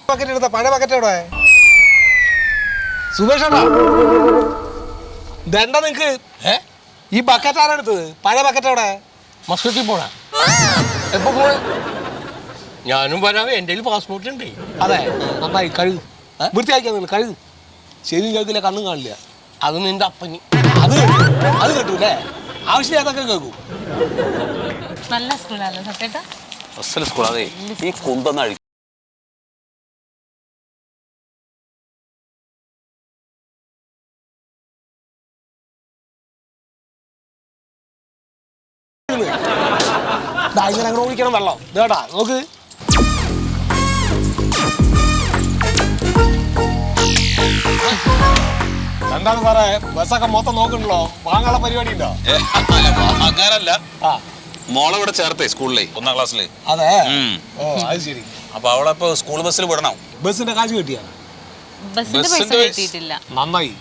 Bucket എടുത്ത പഴയ bucket എവിടെ? സുമേഷാണോ ഇതെന്താ നിങ്ങക്ക്? ഈ ബക്കറ്റ് ആരാ എടുത്തത്? പഴയ ബക്കറ്റ് എവിടെ? മസ്കറ്റിൽ പോണ എപ്പോ പോണ? ഞാനും വരാവേ, എൻ്റെ പാസ്പോർട്ട് ഉണ്ട്. അതെ, നന്നായി കഴുകും. വൃത്തിയാക്കിയാ കഴുകും. ശരിയും കേൾക്കില്ല, കണ്ണും കാണില്ല. അത് നിന്റെ അപ്പനി. അത് കേട്ടൂല്ലേ? ആവശ്യമില്ലാതൊക്കെ കേൾക്കും. നല്ല സ്കൂളാണ് സത്യേട്ടാ. സ്കൂൾ അതെ. ഈ കുന്തൊന്ന് അഴിക്കും. ഇങ്ങനെ അങ്ങനെ ഓടിക്കണം വെള്ളം. ഇതേട്ടാ നോക്ക്. എന്താണ് സാറേ, ബസ്സൊക്കെ മൊത്തം നോക്കണല്ലോ. വാങ്ങാനുള്ള പരിപാടി ഉണ്ടോ? അങ്ങനല്ല, മോളെ ഇവിടെ ചേർത്തേ സ്കൂളിലേ, 1ാം ക്ലാസ്സില്. അതെ, ഓ അത് ശരി. അപ്പൊ അവളെ ഇപ്പൊ സ്കൂൾ ബസ്സിൽ വിടണം. ബസ്സിന്റെ കാശ് കിട്ടിയാ? ബസ്സിന്റെ പൈസ കിട്ടിയിട്ടില്ല. നന്നായി,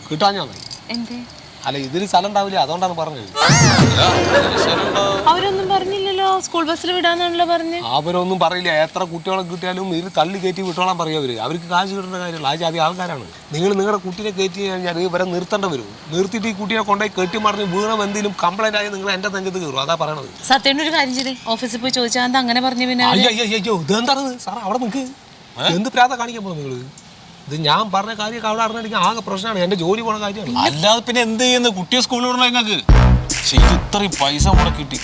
കിട്ടാഞ്ഞാ നന്നായി. എന്തേ? അല്ല, ഇതിന് സ്ഥലം ഉണ്ടാവില്ല, അതുകൊണ്ടാണ് പറഞ്ഞത്. അവരൊന്നും പറഞ്ഞില്ലല്ലോ, സ്കൂൾ ബസ്സിൽ വിടാന്നാണല്ലോ പറഞ്ഞ്. അവരൊന്നും പറയില്ല. എത്ര കുട്ടികളെ കിട്ടിയാലും ഇത് തള്ളി കയറ്റി വിട്ടോളാൻ പറയും അവര്. അവർക്ക് കാശ് കിട്ടേണ്ട കാര്യമില്ല. ആ ജാതി ആൾക്കാരാണ്. നിങ്ങൾ നിങ്ങളുടെ കുട്ടീനെ കയറ്റി കഴിഞ്ഞാൽ ഇവരെ നിർത്തേണ്ട വരും. നിർത്തിയിട്ട് ഈ കുട്ടീനെ കൊണ്ടുപോയി കെട്ടി മറിഞ്ഞ് വീണം എന്തെങ്കിലും കംപ്ലൈന്റ് ആയി നിങ്ങൾ എന്റെ നെഞ്ചത്ത് കയറും. അതാ പറയണത്. സത്യം ഒരു കാര്യം ചെയ്തേ, ഓഫീസിൽ പോയി ചോദിച്ചാൽ എന്താ അങ്ങനെ പറഞ്ഞു? പിന്നെ അയ്യോ ഇതെന്താണ് സാർ അവിടെ നിൽക്ക്? എന്ത് പ്രാന്ത കാണിക്കാൻ പോകും നിങ്ങൾ? ഇത് ഞാൻ പറഞ്ഞ കാര്യമൊക്കെ അവിടെ അറിഞ്ഞിട്ടുണ്ടെങ്കിൽ ആകെ പ്രശ്നമാണ്. എന്റെ ജോലി പോണ കാര്യമാണ്. അല്ലാതെ പിന്നെ എന്ത് ചെയ്യുന്നു? കുട്ടിയെ സ്കൂളിൽ വിടണം നിങ്ങൾക്ക്. ഇത്രയും പൈസ കൂടെ കിട്ടി.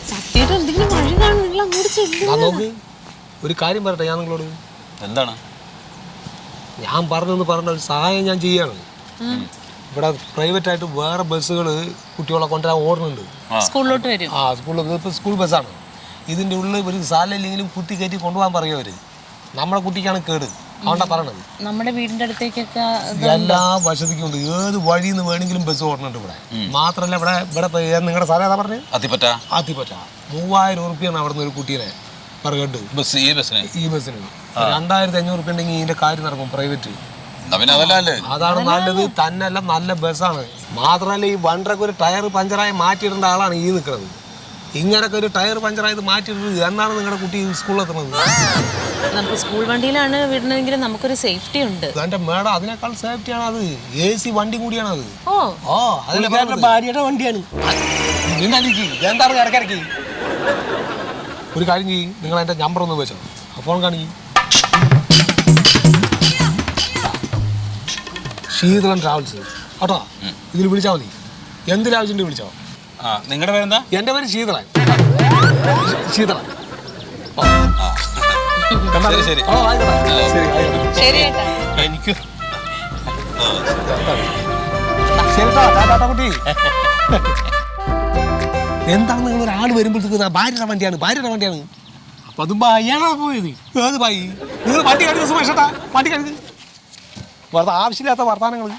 സത്യമായിട്ട് എന്തെങ്കിലും വഴി കാണുന്നില്ല. നോക്ക്, ഒരു കാര്യം പറയട്ടെ ഞാൻ നിങ്ങളോട്. എന്താണ്? ഞാൻ പറഞ്ഞ ഒരു സഹായം ഞാൻ ചെയ്യാണ്. ഇവിടെ പ്രൈവറ്റ് ആയിട്ട് വേറെ ബസ്സുകൾ കുട്ടികളെ കൊണ്ടുവരാൻ ഓടുന്നുണ്ട്. സ്കൂളിലോട്ട് വരും. സ്കൂൾ ബസ്സാണ്. ഇതിൻ്റെ ഉള്ളിൽ ഒരു സാലല്ലെങ്കിലും കുത്തി കയറ്റി കൊണ്ടുപോകാൻ പറയും അവര്. നമ്മുടെ കുട്ടിക്കാണ് കേട്, അതുകൊണ്ടാ പറയണത്. നമ്മുടെ വീടിന്റെ അടുത്തേക്കൊക്കെ എല്ലാ വശത്തേക്കും ഉണ്ട്. ഏത് വഴിയിൽ നിന്ന് വേണമെങ്കിലും ബസ് ഓടുന്നുണ്ട് ഇവിടെ. മാത്രല്ല ഇവിടെ നിങ്ങളുടെ സ്ഥലം ഏതാ പറഞ്ഞത്? അത്തിപ്പറ്റ. 3000 റുപ്യാണ് അവിടെ നിന്ന് ഒരു കുട്ടീനെ പെർ ഹെഡ്. ഈ ബസ്സിന് 2500 റുപ്യ ഉണ്ടെങ്കിൽ ഇതിന്റെ കാര്യം നടക്കും. പ്രൈവറ്റ് അതാണ് നല്ലത്. തന്നെയല്ല, നല്ല ബസ്സാണ്. മാത്രമല്ല ഈ വണ്ടൊക്കെ ഒരു ടയർ പഞ്ചറായി മാറ്റിയിടേണ്ട ആളാണ് ഈ നിൽക്കുന്നത്. ഇങ്ങനൊക്കെ ഒരു ടയർ പഞ്ചറായത് മാറ്റിയിട്ടത് എന്നാണ് നിങ്ങളുടെ കുട്ടി സ്കൂളിൽ എത്തുന്നത്? നമുക്ക് സ്കൂൾ വണ്ടിയിലാണ് വിടണമെങ്കിൽ നമുക്കൊരു സേഫ്റ്റി ഉണ്ട്. എന്റെ മേഡം, അതിനേക്കാൾ സേഫ്റ്റിയാണ് അത്. AC വണ്ടി കൂടിയാണ് അത്. ഭാര്യയുടെ വണ്ടിയാണ്. എന്താണ് ഇടയ്ക്കിടയ്ക്ക്? ഒരു കാര്യം ചെയ്യും, നിങ്ങൾ എൻ്റെ നമ്പർ ഒന്ന് വെച്ചോ. ഫോൺ കാണിക്കും. ശീതളൻ ട്രാവൽസ് കേട്ടോ. ഇതിൽ വിളിച്ചാൽ മതി. എന്തിനാവശ്യമുണ്ട് വിളിച്ചോ. നിങ്ങളുടെ പേരെന്താ? എൻ്റെ പേര് ശീതളൻ. ശീതളൻ. എനിക്ക് കുട്ടി, എന്താണ് നിങ്ങൾ ഒരാൾ വരുമ്പോഴത്തേക്ക് ഭാര്യയുടെ വണ്ടിയാണ്. അപ്പൊ അത് ഭായിയാണോ പോയത്? ഏത് ഭായി? നിങ്ങൾ വണ്ടി കഴുകുക സുമേഷേട്ടാ, വണ്ടി കഴുകുക. വെറുതെ ആവശ്യമില്ലാത്ത വർത്താനങ്ങൾ.